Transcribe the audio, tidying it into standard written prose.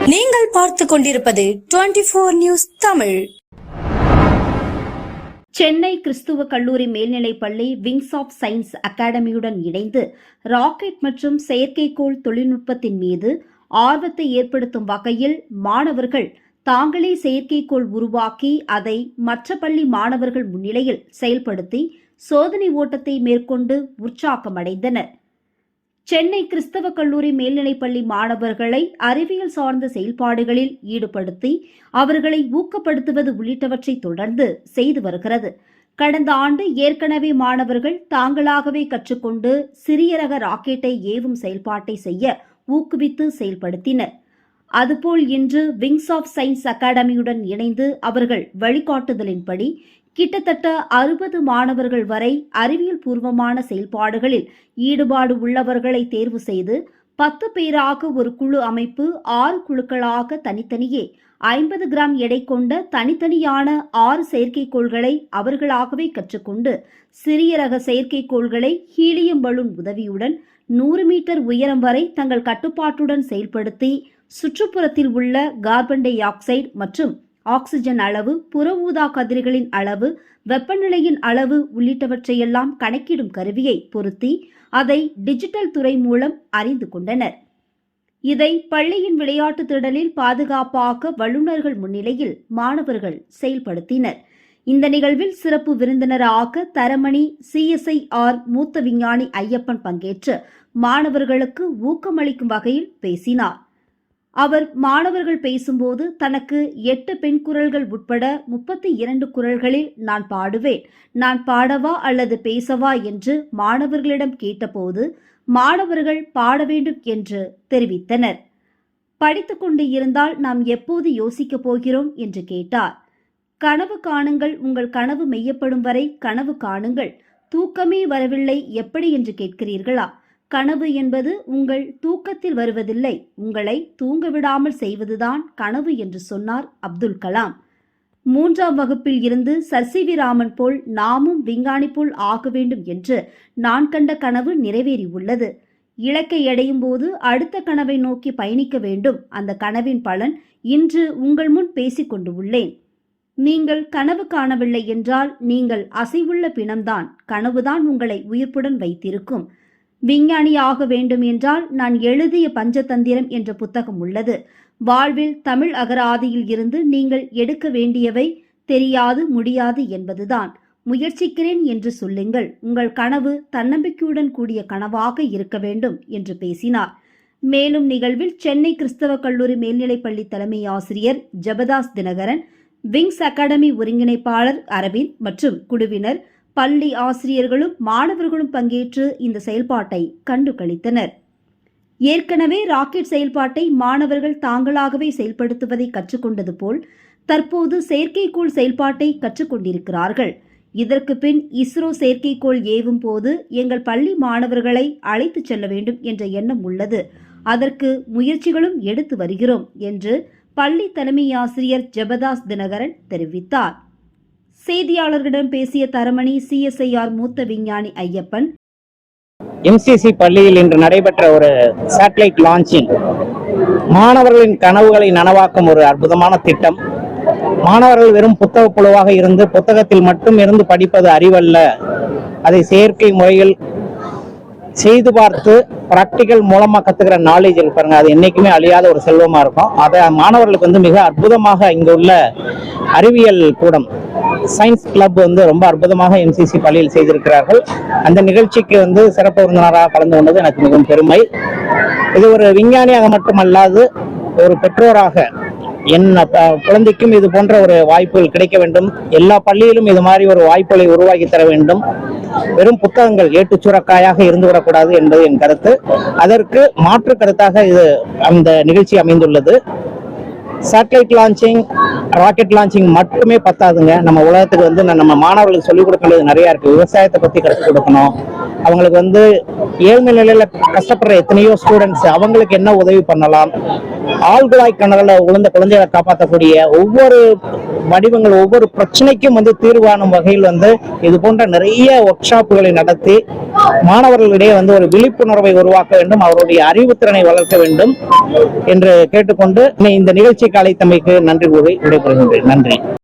நீங்கள் பார்த்து கொண்டிருப்பது 24 நியூஸ் தமிழ். சென்னை கிறிஸ்துவ கல்லூரி மேல்நிலைப்பள்ளி விங்ஸ் ஆஃப் சயின்ஸ் அகாடமியுடன் இணைந்து ராக்கெட் மற்றும் செயற்கைக்கோள் தொழில்நுட்பத்தின் மீது ஆர்வத்தை ஏற்படுத்தும் வகையில் மாணவர்கள் தாங்களே செயற்கைக்கோள் உருவாக்கி அதை மற்ற பள்ளி மாணவர்கள் முன்னிலையில் செயல்படுத்தி சோதனை ஓட்டத்தை மேற்கொண்டு உற்சாகமடைந்தனர். சென்னை கிறிஸ்தவ கல்லூரி மேல்நிலைப்பள்ளி மாணவர்களை அறிவியல் சார்ந்த செயல்பாடுகளில் ஈடுபடுத்தி அவர்களை ஊக்கப்படுத்துவது உள்ளிட்டவற்றை தொடர்ந்து செய்து வருகிறது. கடந்த ஆண்டு ஏற்கனவே மாணவர்கள் தாங்களாகவே கற்றுக்கொண்டு சிறிய ரக ராக்கெட்டை ஏவும் செயல்பாட்டை செய்ய ஊக்குவித்து செயல்படுத்தினர். அதுபோல் இன்று விங்ஸ் ஆஃப் சயின்ஸ் அகாடமியுடன் இணைந்து அவர்கள் வழிகாட்டுதலின்படி கிட்டத்தட்ட 60 மாணவர்கள் வரை அறிவியல் பூர்வமான செயல்பாடுகளில் ஈடுபாடு உள்ளவர்களை தேர்வு செய்து 10 பேராக ஒரு குழு அமைப்பு 6 குழுக்களாக தனித்தனியே 50 கிராம் எடை கொண்ட தனித்தனியான 6 செயற்கைக்கோள்களை அவர்களாகவே கற்றுக்கொண்டு சிறிய ரக செயற்கைக்கோள்களை ஹீலியம் பலூன் உதவியுடன் 100 மீட்டர் உயரம் வரை தங்கள் கட்டுப்பாட்டுடன் செயல்படுத்தி சுற்றுப்புறத்தில் உள்ள கார்பன் டை ஆக்சைடு மற்றும் ஆக்சிஜன் அளவு, புற ஊதா கதிர்களின் அளவு, வெப்பநிலையின் அளவு உள்ளிட்டவற்றையெல்லாம் கணக்கிடும் கருவியை பொருத்தி அதை டிஜிட்டல் துறை மூலம் அறிந்து கொண்டனர். இதை பள்ளியின் விளையாட்டு திடலில் பாதுகாப்பாக வல்லுநர்கள் முன்னிலையில் மாணவர்கள் செயல்படுத்தினர். இந்த நிகழ்வில் சிறப்பு விருந்தினராக தரமணி CSIR மூத்த விஞ்ஞானி ஐயப்பன் பங்கேற்று மாணவர்களுக்கு ஊக்கமளிக்கும் வகையில் பேசினார். அவர் மாணவர்கள் பேசும்போது தனக்கு 8 பெண் குரல்கள் உட்பட 32 குரல்களில் நான் பாடுவேன், நான் பாடவா அல்லது பேசவா என்று மாணவர்களிடம் கேட்டபோது மாணவர்கள் பாட வேண்டும் என்று தெரிவித்தனர். படித்துக் கொண்டு இருந்தால் நாம் எப்போது யோசிக்கப் போகிறோம் என்று கேட்டார். கனவு காணுங்கள், உங்கள் கனவு மெய்யப்படும் வரை கனவு காணுங்கள். தூக்கமே வரவில்லை எப்படி என்று கேட்கிறீர்களா? கனவு என்பது உங்கள் தூக்கத்தில் வருவதில்லை, உங்களை தூங்க விடாமல் செய்வதுதான் கனவு என்று சொன்னார் அப்துல் கலாம். 3ஆம் வகுப்பில் இருந்து சர்.சி.வி. ராமன் போல் நாமும் விஞ்ஞானி போல் ஆக வேண்டும் என்று நான் கண்ட கனவு நிறைவேறி உள்ளது. இலக்கை அடையும் போது அடுத்த கனவை நோக்கி பயணிக்க வேண்டும். அந்த கனவின் பலன் இன்று உங்கள் முன் பேசிக் கொண்டு உள்ளேன். நீங்கள் கனவு காணவில்லை என்றால் நீங்கள் அசைவுள்ள பிணம்தான். கனவுதான் உங்களை உயிர்ப்புடன் வைத்திருக்கும். விஞ்ஞானி ஆக வேண்டும் என்றால் நான் எழுதிய பஞ்சதந்திரம் என்ற புத்தகம் உள்ளது. வாழ்வில் தமிழ் அகராதியில் இருந்து நீங்கள் எடுக்க வேண்டியவை தெரியாது முடியாது என்பதுதான். முயற்சிக்கிறேன் என்று சொல்லுங்கள். உங்கள் கனவு தன்னம்பிக்கையுடன் கூடிய கனவாக இருக்க வேண்டும் என்று பேசினார். மேலும் நிகழ்வில் சென்னை கிறிஸ்தவ கல்லூரி மேல்நிலைப்பள்ளி தலைமை ஆசிரியர் ஜெபதாஸ் தினகரன், விங்ஸ் அகாடமி ஒருங்கிணைப்பாளர் அரவிந்த் மற்றும் குழுவினர், பள்ளி ஆசிரியர்களும் மாணவர்களும் பங்கேற்று இந்த செயல்பாட்டை கண்டு களித்தனர். ஏற்கனவே ராக்கெட் செயல்பாட்டை மாணவர்கள் தாங்களாகவே செயல்படுத்துவதை கற்றுக்கொண்டது போல் தற்போது செயற்கைக்கோள் செயல்பாட்டை கற்றுக்கொண்டிருக்கிறார்கள். இதற்கு பின் இஸ்ரோ செயற்கைக்கோள் ஏவும் போது எங்கள் பள்ளி மாணவர்களை அழைத்துச் செல்ல வேண்டும் என்ற எண்ணம் உள்ளது. அதற்கு முயற்சிகளும் எடுத்து வருகிறோம் என்று பள்ளி தலைமை ஆசிரியர் ஜெபதாஸ் தினகரன் தெரிவித்தார். செய்தியாளர்களிடம் பேசிய தரமணி CSIR மூத்த விஞ்ஞானி ஐயப்பன், MCC பள்ளியில் இன்று நடைபெற்ற ஒரு சேட்டலைட் லான்ச்சிங் மாணவர்களின் கனவுகளை நனவாக்கும் ஒரு அற்புதமான திட்டம். மாணவர்கள் வெறும் புத்தக புழுவாக இருந்து புத்தகத்தில் மட்டும் இருந்து படிப்பது அறிவல்ல, அதை செயற்கை முறையில் செய்து பார்த்து பிராக்டிக்கல் மூலமா கத்துக்கிற நாலேஜ் பாருங்க, அது என்னைக்குமே அழியாத ஒரு செல்வமா இருக்கும். அதை மாணவர்களுக்கு மிக அற்புதமாக இங்க உள்ள அறிவியல் கூடம் சயின்ஸ் கிளப் ரொம்ப அற்புதமாக MCC பள்ளியில் செய்திருக்கிறார்கள். அந்த நிகழ்ச்சிக்கு சிறப்பு விருந்தினராக கலந்து கொண்டது எனக்கு மிகவும் பெருமை. இது ஒரு விஞ்ஞானியாக மட்டுமல்லாது ஒரு பெற்றோராக என் குழந்தைக்கும் இது போன்ற ஒரு வாய்ப்புகள் கிடைக்க வேண்டும். எல்லா பள்ளியிலும் இது மாதிரி ஒரு வாய்ப்புகளை உருவாக்கி தர வேண்டும். வெறும் புத்தகங்கள் ஏட்டு சுரக்காயாக இருந்துவிடக்கூடாது என்பது என் கருத்து. அதற்கு மாற்று கருத்தாக இது அந்த நிகழ்ச்சி அமைந்துள்ளது. சேட்டலைட் லான்ச்சிங், ராக்கெட் லான்ச்சிங் மட்டுமே பத்தாதுங்க. நம்ம உலகத்துக்கு நம்ம மாணவர்களுக்கு சொல்லிக் கொடுக்க வேண்டியது நிறைய இருக்கு. விவசாயத்தை பத்தி கற்றுக் கொடுக்கணும். அவங்களுக்கு ஏழ்மை நிலையில கஷ்டப்படுற எத்தனையோ ஸ்டூடெண்ட்ஸ், அவங்களுக்கு என்ன உதவி பண்ணலாம், ஆழ்குழாய் கிணறுல உளுந்த குழந்தைகளை காப்பாற்றக்கூடிய ஒவ்வொரு வடிவங்கள், ஒவ்வொரு பிரச்சனைக்கும் தீர்வு காணும் வகையில் இது போன்ற நிறைய ஒர்க் ஷாப்புகளை நடத்தி மாணவர்களிடையே ஒரு விழிப்புணர்வை உருவாக்க வேண்டும், அவருடைய அறிவுத்திறனை வளர்க்க வேண்டும் என்று கேட்டுக்கொண்டு இந்த நிகழ்ச்சிக்கு அழைத்தமைக்கு நன்றி கூறி விடைபெறுகின்றேன். நன்றி.